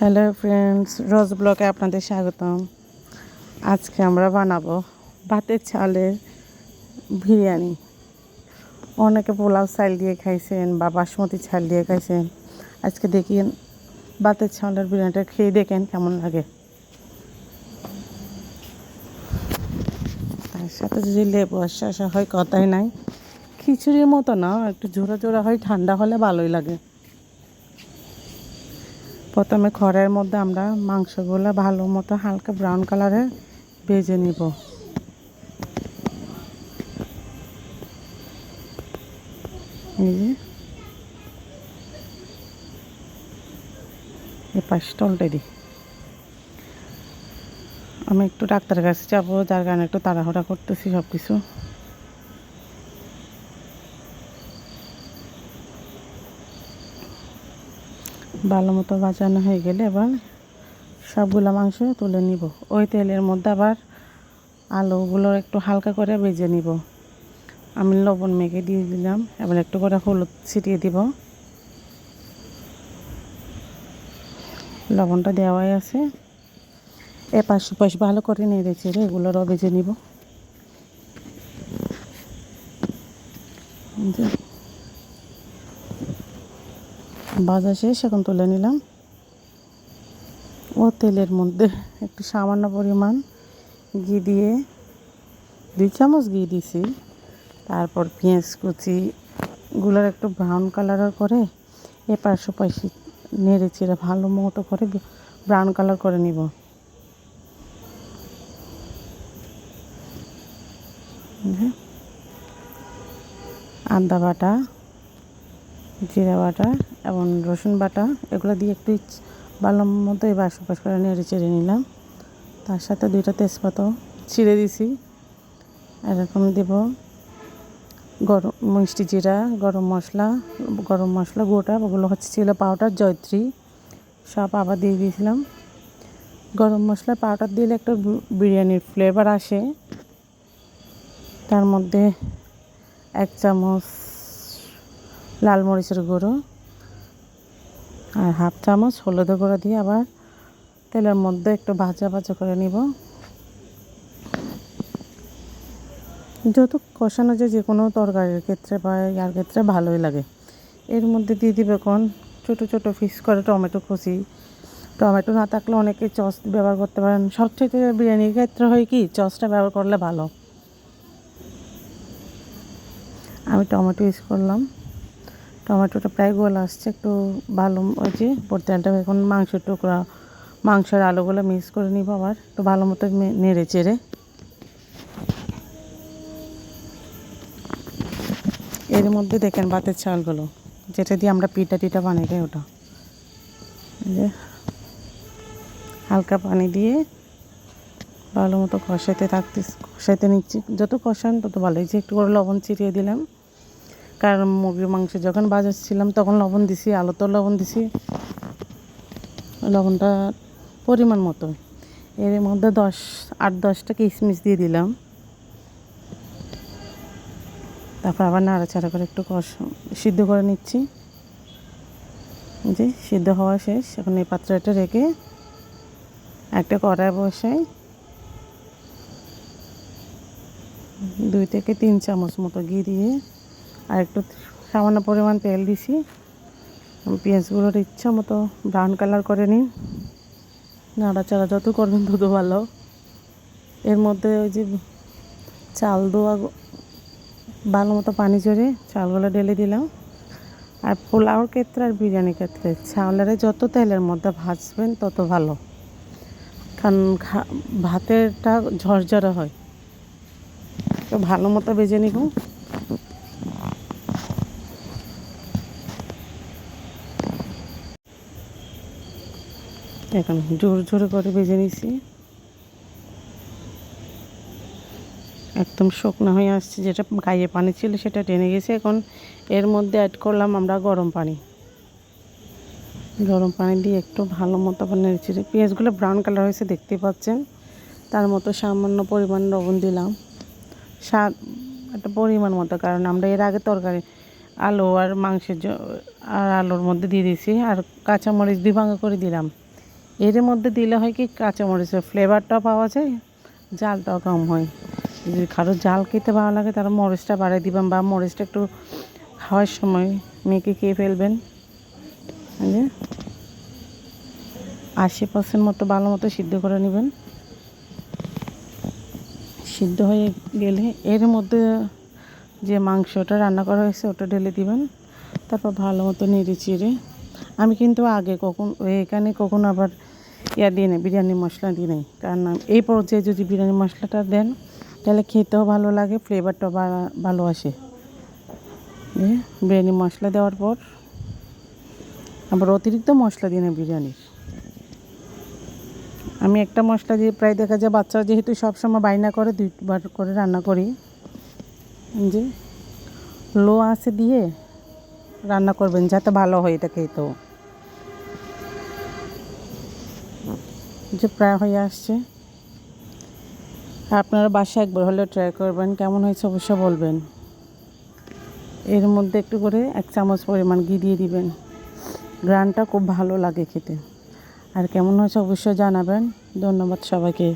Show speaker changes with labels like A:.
A: Hello friends, রোজ ব্লগে আপনাদের স্বাগতম। আজকে আমরা বানাবো ভাতের চালের বিরিয়ানি। অনেকে পোলাও চাল দিয়ে খাইছেন বা বাসমতি চাল দিয়ে খাইছেন। আজকে দেখেন ভাতের চালের বিরিয়ানিটা খেয়ে দেখেন কেমন লাগে। তার সাথে যদি লেবু আসা হয় কথাই নাই। খিচুড়ির মতো না, একটু জোড়া জোড়া হয়, ঠান্ডা হলে ভালোই লাগে। প্রথমে খড়ের মধ্যে আমরা মাংসগুলো ভালো মতো হালকা ব্রাউন কালারে ভেজে নিব। এই যে এই পাশটা উল্টে দিই। আমি একটু ডাক্তারের কাছে যাবো, যার কারণে একটু তাড়াহুড়া করতেছি সব কিছু। ভালো মতো বাজানো হয়ে গেলে এবার সবগুলো মাংস তুলে নিব। ওই তেলের মধ্যে আবার আলুগুলো একটু হালকা করে ভেজে নিব। আমি লবণ মেখে দিয়ে দিলাম, এবার একটু করে হলুদ ছিটিয়ে দিব। লবণটা দেওয়াই আছে। এপাশ ওপাশ ভালো করে নেড়ে চেড়ে এগুলোরও ভেজে নিব। ভাজা শেষ, এখন তুলে নিলাম। ও তেলের মধ্যে একটু সামান্য পরিমাণ ঘি দিয়ে 2 চামচ ঘি দিছি। তারপর পেঁয়াজ কুচিগুলোর একটু ব্রাউন কালার করে এপাশ ওপাশ নেড়ে চেড়ে ভালো মতো করে ব্রাউন কালার করে নিব। আদা বাটা, জিরা বাটা এবং রসুন বাটা এগুলো দিয়ে একটু ভালো মতো এবার ওপাশ করে নেড়ে চেড়ে নিলাম। তার সাথে 2টা তেজপাতাও ছিঁড়ে দিছি। এরকম দেব গরম মিষ্টি জিরা, গরম মশলা গোটা, ওগুলো ছিল পাউডার, জয়ত্রী সব আবার দিয়ে দিয়েছিলাম। গরম মশলা পাউডার দিলে একটা বিরিয়ানির ফ্লেভার আসে। তার মধ্যে 1 চামচ লাল মরিচের গুঁড়ো আর 1/2 চামচ হলুদের গুঁড়ো দিয়ে আবার তেলের মধ্যে একটু ভাজা করে নিব। যত কষানো যায় যে কোনো তরকারির ক্ষেত্রে বা ইয়ার ক্ষেত্রে ভালোই লাগে। এর মধ্যে দিয়ে দিবে ছোটো ছোটো পিস করে টমেটো কুচি। টমেটো না থাকলে অনেকে সস ব্যবহার করতে পারেন। সবচেয়ে বিরিয়ানির ক্ষেত্রে হয় কি সসটা ব্যবহার করলে ভালো। আমি টমেটো ইউজ করলাম। টমেটোটা প্রায় গলা আসছে, একটু ভালো ওই যে তেলটা এখন মাংসের আলুগুলো মিক্স করে নিব। আবার একটু ভালো মতো নেড়ে চেড়ে এর মধ্যে দেখেন ভাতের চালগুলো যেটা দিয়ে আমরা পিঠা বানাই খাই, ওটা যে হালকা পানি দিয়ে ভালো মতো কষাইতে নিচ্ছি। যত কষান তত ভালো। এই যে একটু করে লবণ ছিটিয়ে দিলাম, কারণ মুরগির মাংস যখন বাজাচ্ছিলাম তখন লবণ দিছি, আলুতেও লবণ দিছি। লবণটা পরিমাণ মতো। এর মধ্যে 8-10টা কিশমিশ দিয়ে দিলাম। তারপর আবার নাড়াচাড়া করে একটু সিদ্ধ করে নিচ্ছি। যে সিদ্ধ হওয়া শেষ, এখন এই পাত্রটা রেখে একটা কড়াই বসাই। 2 থেকে 3 চামচ মতো ঘি দিয়ে আর একটু সামান্য পরিমাণ তেল দিছি। পেঁয়াজগুলোর ইচ্ছা মতো ব্রাউন কালার করে নিন। নাড়াচাড়া যত করবেন তত ভালো। এর মধ্যে ওই যে চাল ধোয়া ভালো মতো পানি ঝরে চালগুলো ঢেলে দিলাম। আর পোলাওর ক্ষেত্রে আর বিরিয়ানির ক্ষেত্রে চাউলের যত তেলের মধ্যে ভাজবেন তত ভালো, কারণ ভাতেরটা ঝরঝরে হয়। তো ভালো মতো ভেজে নিব। এখন জোরে করে ভেজে নিছি। একদম শুকনো হয়ে আসছে, যেটা গায়ে পানি ছিল সেটা টেনে গেছে। এখন এর মধ্যে অ্যাড করলাম আমরা গরম পানি দিয়ে একটু ভালো মতো নেড়েচেড়ে পেঁয়াজগুলো ব্রাউন কালার হয়েছে দেখতে পাচ্ছেন। তার মতো সামান্য পরিমাণ লবণ দিলাম, স্বাদ একটা পরিমাণ মতো, কারণ আমরা এর আগে তরকারি আলু আর আলুর মধ্যে দিয়ে দিয়েছি। আর কাঁচামরিচ 2 ভাঙা করে দিলাম। এর মধ্যে দিলে হয় কি কাঁচামরিচের ফ্লেভারটাও পাওয়া যায়, জালটাও কম হয়। যদি কারো জাল খেতে ভালো লাগে তারা মরিচটা বাড়িয়ে দিবেন, বা মরিচটা একটু খাওয়ার সময় মেখে খেয়ে ফেলবেন। এই যে 80% মতো ভালো মতো সিদ্ধ করে নেবেন। সিদ্ধ হয়ে গেলে এর মধ্যে যে মাংসটা রান্না করা হয়েছে ওটা ঢেলে দিবেন। তারপর ভালো মতো নেড়ে চেড়ে, আমি কিন্তু আগে এখানে কখনো আবার দিই না, বিরিয়ানি মশলা দিই নাই। কারণ এই পর্যায়ে যদি বিরিয়ানি মশলাটা দেন তাহলে খেতেও ভালো লাগে, ফ্লেভারটাও ভালো আসে। বিরিয়ানি মশলা দেওয়ার পর আবার অতিরিক্ত মশলা দিই না বিরিয়ানির। আমি একটা মশলা দিয়ে প্রায় দেখা যায় বাচ্চারা যেহেতু সবসময় বায়না করে 2বার করে রান্না করি। যে লো আঁচে দিয়ে রান্না করবেন যাতে ভালো হয় এটা খেতেও। যে প্রায় হয়ে আসছে, আপনারা বাসায় একবার হলেও ট্রাই করবেন, কেমন হয়েছে অবশ্যই বলবেন। এর মধ্যে একটু করে 1 চামচ পরিমাণ ঘি দিয়ে দিবেন, ঘ্রাণটা খুব ভালো লাগে খেতে। আর কেমন হয়েছে অবশ্যই জানাবেন। ধন্যবাদ সবাইকে।